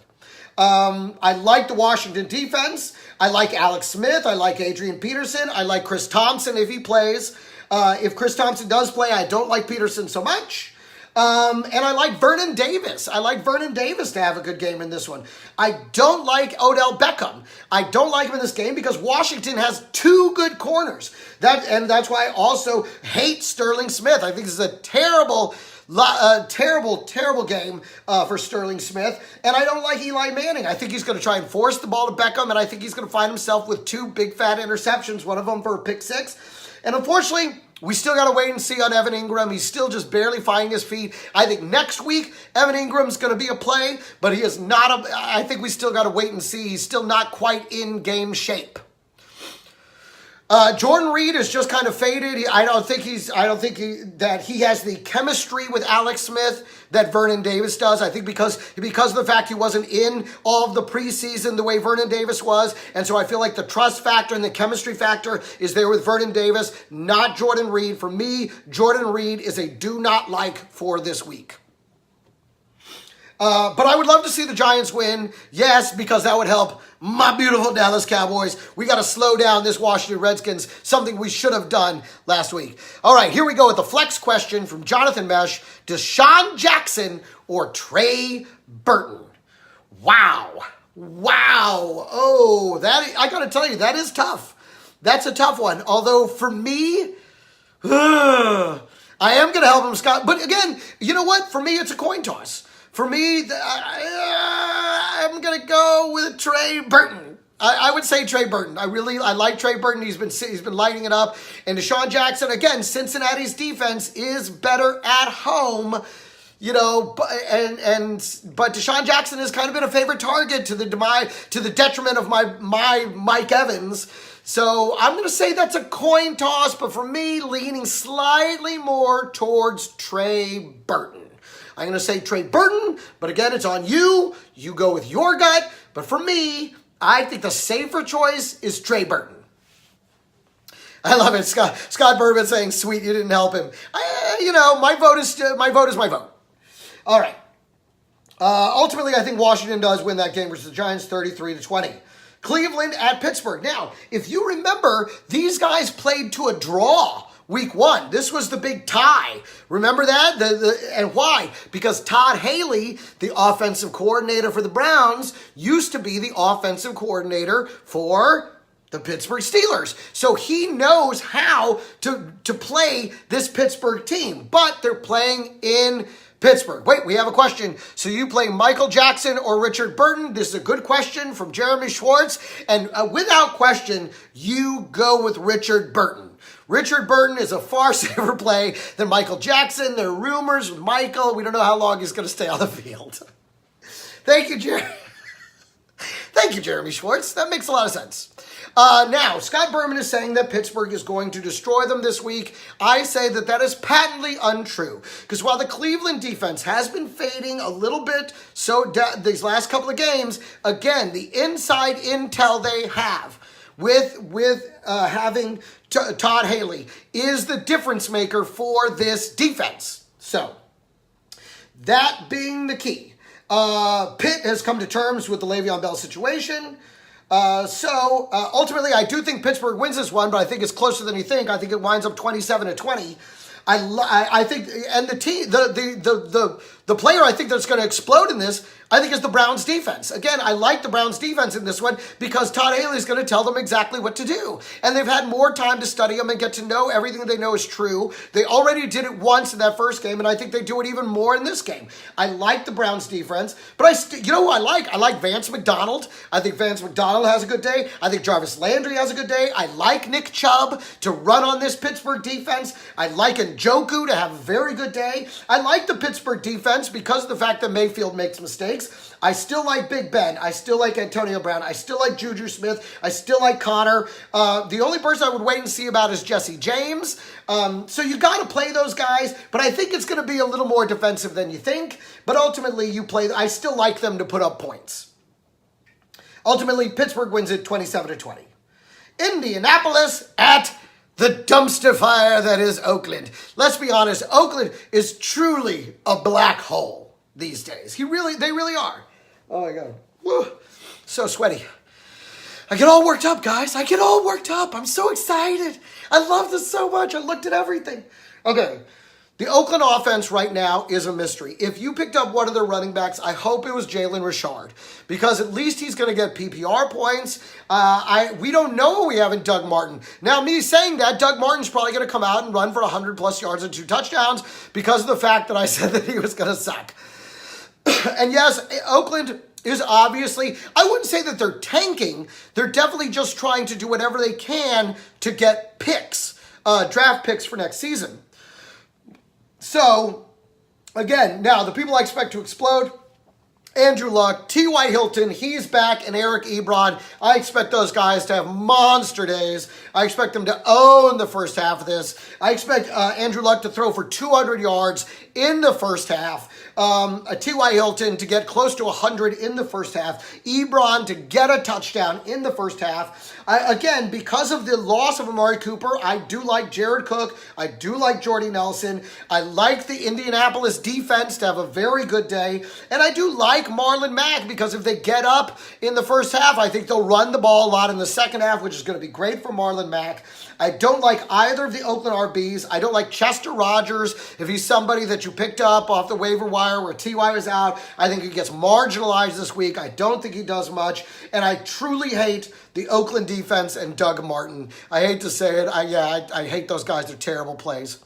I like the Washington defense. I like Alex Smith. I like Adrian Peterson. I like Chris Thompson if he plays. If Chris Thompson does play, I don't like Peterson so much. And I like Vernon Davis. I like Vernon Davis to have a good game in this one. I don't like Odell Beckham. I don't like him in this game because Washington has two good corners. That's why I also hate Sterling Smith. I think this is a terrible game for Sterling Smith. And I don't like Eli Manning. I think he's going to try and force the ball to Beckham, and I think he's going to find himself with two big fat interceptions, one of them for a pick six. And unfortunately, we still got to wait and see on Evan Ingram. He's still just barely finding his feet. I think next week, Evan Ingram's going to be a play, but he is not I think we still got to wait and see. He's still not quite in game shape. Jordan Reed is just kind of faded. I don't think that he has the chemistry with Alex Smith that Vernon Davis does. I think because of the fact he wasn't in all of the preseason the way Vernon Davis was. And so I feel like the trust factor and the chemistry factor is there with Vernon Davis, not Jordan Reed. For me, Jordan Reed is a do not like for this week. But I would love to see the Giants win. Yes, because that would help my beautiful Dallas Cowboys. We got to slow down this Washington Redskins, something we should have done last week. All right, here we go with the flex question from Jonathan Mesh. Deshaun Jackson or Trey Burton? Wow. Oh, I got to tell you, that is tough. That's a tough one. Although for me, I am going to help him, Scott. But again, you know what? For me, it's a coin toss. For me, I'm going to go with Trey Burton. I would say Trey Burton. I like Trey Burton. He's been lighting it up. And Deshaun Jackson, again, Cincinnati's defense is better at home, you know, but Deshaun Jackson has kind of been a favorite target to the detriment of my Mike Evans. So I'm going to say that's a coin toss, but for me, leaning slightly more towards Trey Burton. I'm going to say Trey Burton, but again, it's on you. You go with your gut. But for me, I think the safer choice is Trey Burton. I love it. Scott Berman saying, sweet, you didn't help him. My vote is my vote. All right. Ultimately, I think Washington does win that game versus the Giants 33-20. Cleveland at Pittsburgh. Now, if you remember, these guys played to a draw Week 1. This was the big tie. Remember that? And why? Because Todd Haley, the offensive coordinator for the Browns, used to be the offensive coordinator for the Pittsburgh Steelers. So he knows how to play this Pittsburgh team. But they're playing in Pittsburgh. Wait, we have a question. So you play Michael Jackson or Richard Burton? This is a good question from Jeremy Schwartz. And without question, you go with Richard Burton. Richard Burton is a far safer play than Michael Jackson. There are rumors with Michael. We don't know how long he's going to stay on the field. Thank you, Jeremy. Thank you, Jeremy Schwartz. That makes a lot of sense. Now, Scott Berman is saying that Pittsburgh is going to destroy them this week. I say that is patently untrue. Because while the Cleveland defense has been fading a little bit these last couple of games, again, the inside intel they have with having Todd Haley is the difference maker for this defense. So, that being the key. Pitt has come to terms with the Le'Veon Bell situation. Ultimately, I do think Pittsburgh wins this one, but I think it's closer than you think. I think it winds up 27-20. I think, and the team, the player I think that's going to explode in this, I think is the Browns defense. Again, I like the Browns defense in this one because Todd Haley is going to tell them exactly what to do. And they've had more time to study them and get to know everything they know is true. They already did it once in that first game, and I think they do it even more in this game. I like the Browns defense, but you know who I like? I like Vance McDonald. I think Vance McDonald has a good day. I think Jarvis Landry has a good day. I like Nick Chubb to run on this Pittsburgh defense. I like Njoku to have a very good day. I like the Pittsburgh defense because of the fact that Mayfield makes mistakes. mistakes. I still like Big Ben. I still like Antonio Brown. I still like Juju Smith. I still like Connor. The only person I would wait and see about is Jesse James. So you got to play those guys, but I think it's going to be a little more defensive than you think. But ultimately, I still like them to put up points. Ultimately, Pittsburgh wins it 27-20. Indianapolis at the dumpster fire that is Oakland. Let's be honest, Oakland is truly a black hole these days. They really are. Oh my God. Woo. So sweaty. I get all worked up, guys. I get all worked up. I'm so excited. I love this so much. I looked at everything. Okay. The Oakland offense right now is a mystery. If you picked up one of their running backs, I hope it was Jalen Richard, because at least he's going to get PPR points. We don't know what we have in Doug Martin. Now, me saying that, Doug Martin's probably going to come out and run for 100-plus yards and 2 touchdowns because of the fact that I said that he was going to suck. And yes, Oakland is obviously, I wouldn't say that they're tanking. They're definitely just trying to do whatever they can to get picks, draft picks for next season. So, again, now the people I expect to explode, Andrew Luck, T.Y. Hilton, he's back, and Eric Ebron. I expect those guys to have monster days. I expect them to own the first half of this. I expect Andrew Luck to throw for 200 yards in the first half. T.Y. Hilton to get close to 100 in the first half. Ebron to get a touchdown in the first half. Again, because of the loss of Amari Cooper, I do like Jared Cook. I do like Jordy Nelson. I like the Indianapolis defense to have a very good day. And I do like Marlon Mack, because if they get up in the first half, I think they'll run the ball a lot in the second half, which is going to be great for Marlon Mack. I don't like either of the Oakland RBs. I don't like Chester Rogers. If he's somebody that you picked up off the waiver wire where T.Y. was out, I think he gets marginalized this week. I don't think he does much. And I truly hate the Oakland defense and Doug Martin. I hate to say it. I hate those guys. They're terrible plays.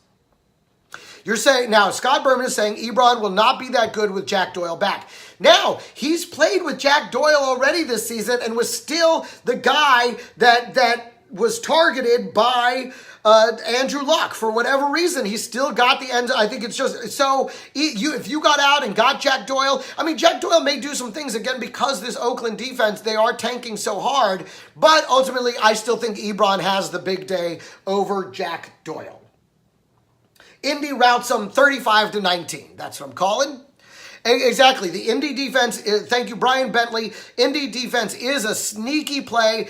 You're saying, now Scott Berman is saying Ebron will not be that good with Jack Doyle back. Now, he's played with Jack Doyle already this season and was still the guy that was targeted by Andrew Luck. For whatever reason, he still got the end. I think it's just, so if you got out and got Jack Doyle, I mean, Jack Doyle may do some things, again, because this Oakland defense, they are tanking so hard, but ultimately, I still think Ebron has the big day over Jack Doyle. Indy routs them 35-19. That's what I'm calling. Exactly. The Indy defense, thank you, Brian Bentley. Indy defense is a sneaky play.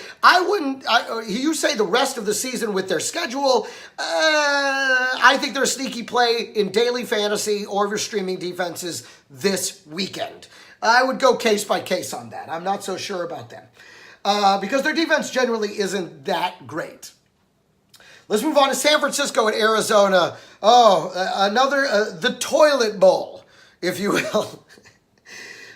You say the rest of the season with their schedule, I think they're a sneaky play in daily fantasy or your streaming defenses this weekend. I would go case by case on that. I'm not so sure about them because their defense generally isn't that great. Let's move on to San Francisco and Arizona. Oh, another, the toilet bowl, if you will.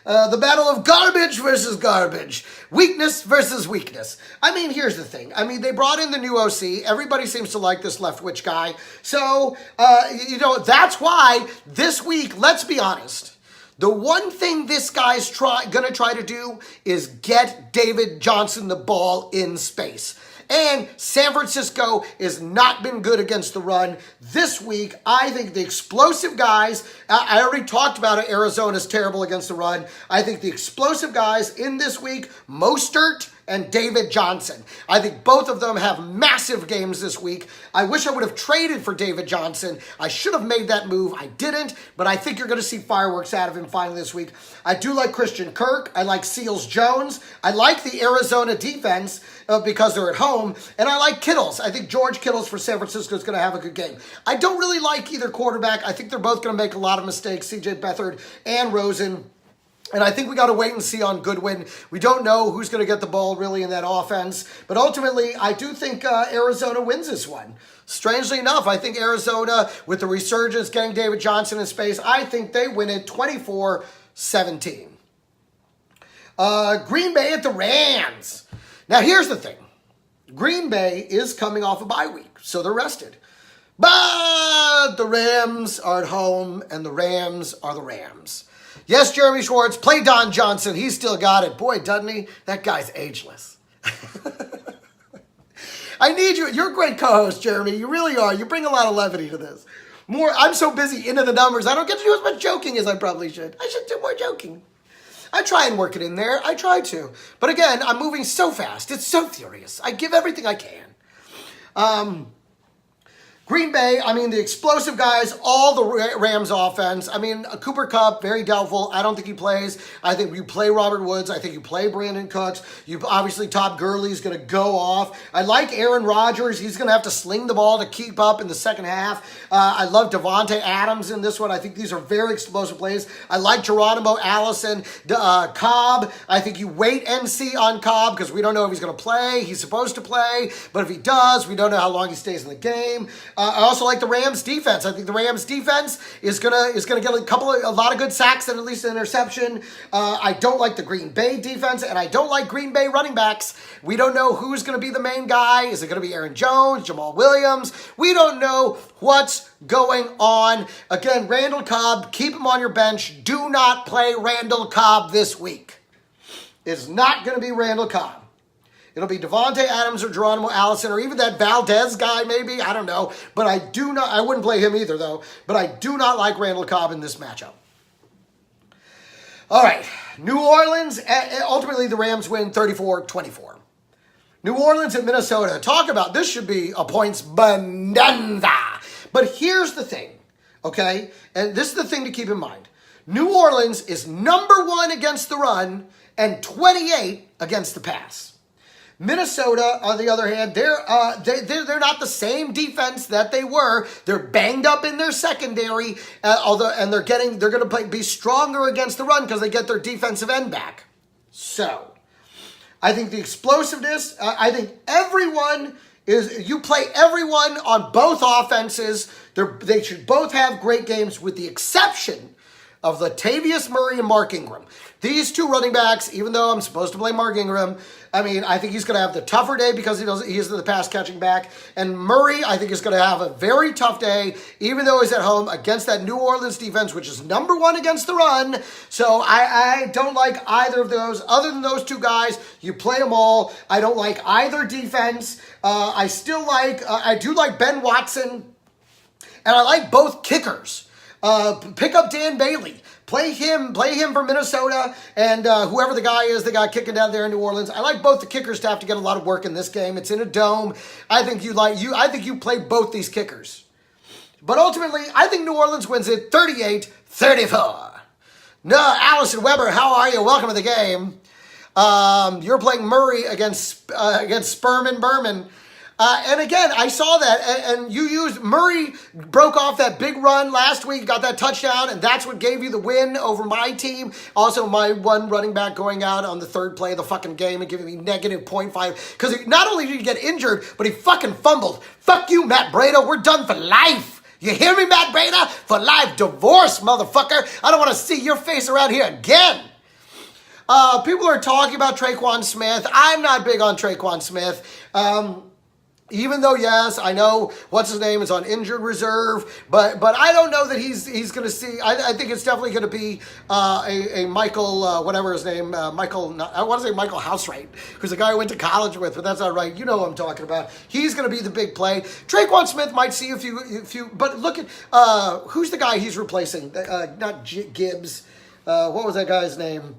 The battle of garbage versus garbage. Weakness versus weakness. I mean, here's the thing. I mean, they brought in the new OC. Everybody seems to like this Leftwich guy. So, that's why this week, let's be honest, the one thing this guy's going to try to do is get David Johnson the ball in space. And San Francisco has not been good against the run. This week, I think the explosive guys, I already talked about it, Arizona's terrible against the run. I think the explosive guys in this week, Mostert and David Johnson. I think both of them have massive games this week. I wish I would have traded for David Johnson. I should have made that move. I didn't, but I think you're going to see fireworks out of him finally this week. I do like Christian Kirk. I like Seals Jones. I like the Arizona defense because they're at home, and I like Kittles. I think George Kittles for San Francisco is going to have a good game. I don't really like either quarterback. I think they're both going to make a lot of mistakes, C.J. Beathard and Rosen. And I think we got to wait and see on Goodwin. We don't know who's going to get the ball really in that offense. But ultimately, I do think Arizona wins this one. Strangely enough, I think Arizona, with the resurgence, getting David Johnson in space, I think they win it 24-17. Green Bay at the Rams. Now, here's the thing. Green Bay is coming off a bye week, so they're rested. But the Rams are at home, and the Rams are the Rams. Yes, Jeremy Schwartz, play Don Johnson. He's still got it. Boy, doesn't he? That guy's ageless. I need you. You're a great co-host, Jeremy. You really are. You bring a lot of levity to this. I'm so busy into the numbers. I don't get to do as much joking as I probably should. I should do more joking. I try and work it in there. I try to. But again, I'm moving so fast. It's so furious. I give everything I can. Green Bay, I mean, the explosive guys, all the Rams offense. I mean, Cooper Kupp, very doubtful. I don't think he plays. I think you play Robert Woods. I think you play Brandon Cooks. You obviously, Todd Gurley's going to go off. I like Aaron Rodgers. He's going to have to sling the ball to keep up in the second half. I love Devontae Adams in this one. I think these are very explosive plays. I like Geronimo Allison. Cobb, I think you wait and see on Cobb because we don't know if he's going to play. He's supposed to play, but if he does, we don't know how long he stays in the game. I also like the Rams defense. I think the Rams defense is gonna get a lot of good sacks and at least an interception. I don't like the Green Bay defense, and I don't like Green Bay running backs. We don't know who's gonna be the main guy. Is it gonna be Aaron Jones, Jamal Williams? We don't know what's going on. Again, Randall Cobb, keep him on your bench. Do not play Randall Cobb this week. It's not gonna be Randall Cobb. It'll be Devontae Adams or Geronimo Allison or even that Valdez guy maybe. I don't know. But I wouldn't play him either though. But I do not like Randall Cobb in this matchup. All right. New Orleans, ultimately the Rams win 34-24. New Orleans at Minnesota. Talk about, this should be a points bonanza. But here's the thing, okay? And this is the thing to keep in mind. New Orleans is number 1 against the run and 28 against the pass. Minnesota, on the other hand, they're not the same defense that they were. They're banged up in their secondary, they're going to be stronger against the run because they get their defensive end back. So, I think the explosiveness. I think you play everyone on both offenses. They should both have great games, with the exception of Latavius Murray and Mark Ingram. These two running backs, even though I'm supposed to play Mark Ingram, I think he's going to have the tougher day because he is the pass catching back. And Murray, I think, is going to have a very tough day, even though he's at home against that New Orleans defense, which is number 1 against the run. So I don't like either of those. Other than those two guys, you play them all. I don't like either defense. I do like Ben Watson, and I like both kickers. Pick up Dan Bailey. Play him for Minnesota, and whoever the guy is, the guy kicking down there in New Orleans. I like both the kickers to have to get a lot of work in this game. It's in a dome. I think you play both these kickers. But ultimately, I think New Orleans wins it 38-34. No, Allison Weber, how are you? Welcome to the game. You're playing Murray against Sperman Berman. And again, I saw that, and Murray broke off that big run last week, got that touchdown, and that's what gave you the win over my team. Also, my one running back going out on the third play of the fucking game and giving me negative 0.5, because not only did he get injured, but he fucking fumbled. Fuck you, Matt Breida, we're done for life. You hear me, Matt Breida? For life, divorce, motherfucker. I don't want to see your face around here again. People are talking about Traquan Smith. I'm not big on Traquan Smith. Even though, yes, I know what's his name is on injured reserve, but I don't know that he's going to see. I think it's definitely going to be a Michael, whatever his name, I want to say Michael Housewright, who's a guy I went to college with, but that's not right. You know what I'm talking about. He's going to be the big play. Traquan Smith might see a few, but look at who's the guy he's replacing? Not Gibbs. What was that guy's name?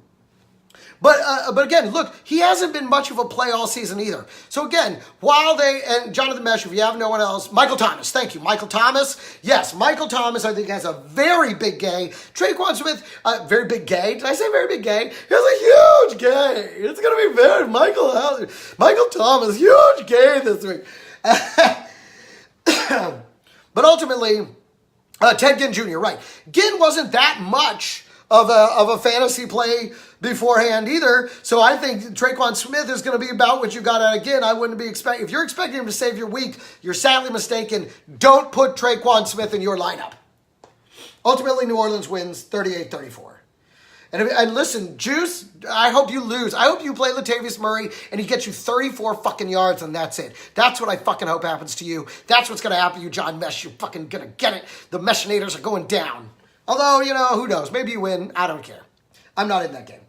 But again, look, he hasn't been much of a play all season either. So again, and Jonathan Mesh, if you have no one else, Michael Thomas, thank you. Michael Thomas, yes, Michael Thomas I think has a very big game. Traquan Smith, very big gay. Did I say very big gay? He has a huge gay. It's going to be very, Michael Thomas, huge gay this week. But ultimately, Ted Ginn Jr., right. Ginn wasn't that much of a fantasy play beforehand either. So I think Traquan Smith is going to be about what you got out of Ginn. I wouldn't be expecting, if you're expecting him to save your week, you're sadly mistaken. Don't put Traquan Smith in your lineup. Ultimately, New Orleans wins 38-34. And listen, Juice, I hope you lose. I hope you play Latavius Murray and he gets you 34 fucking yards and that's it. That's what I fucking hope happens to you. That's what's going to happen to you, John Mesh. You're fucking going to get it. The Meshinators are going down. Although, who knows? Maybe you win. I don't care. I'm not in that game.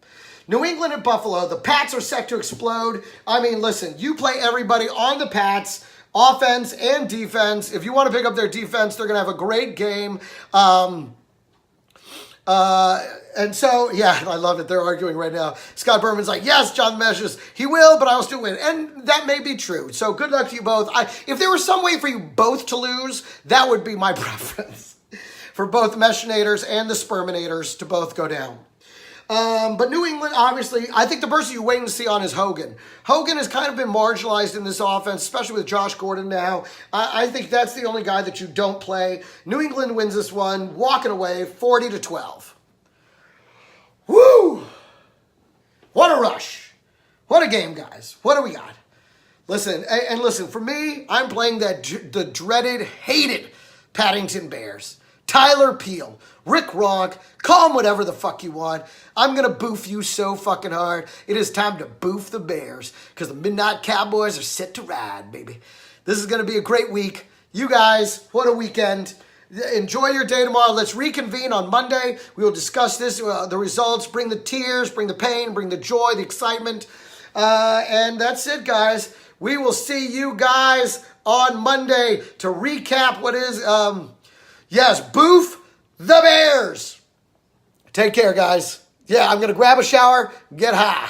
New England and Buffalo. The Pats are set to explode. Listen, you play everybody on the Pats, offense and defense. If you want to pick up their defense, they're going to have a great game. And so, yeah, I love it. They're arguing right now. Scott Berman's like, yes, John Meshes, he will, but I'll still win. And that may be true. So good luck to you both. If there was some way for you both to lose, that would be my preference. For both the Meshinators and the Sperminators to both go down. But New England, obviously, I think the person you wait and see on is Hogan. Hogan has kind of been marginalized in this offense, especially with Josh Gordon now. I think that's the only guy that you don't play. New England wins this one, walking away 40-12. Woo! What a rush. What a game, guys. What do we got? Listen, and listen, for me, I'm playing the dreaded, hated Paddington Bears. Tyler Peel, Rick Ronk, call him whatever the fuck you want. I'm going to boof you so fucking hard. It is time to boof the Bears because the Midnight Cowboys are set to ride, baby. This is going to be a great week. You guys, what a weekend. Enjoy your day tomorrow. Let's reconvene on Monday. We will discuss this, the results, bring the tears, bring the pain, bring the joy, the excitement. And that's it, guys. We will see you guys on Monday to recap what is... yes, boof the Bears. Take care, guys. Yeah, I'm going to grab a shower, get high.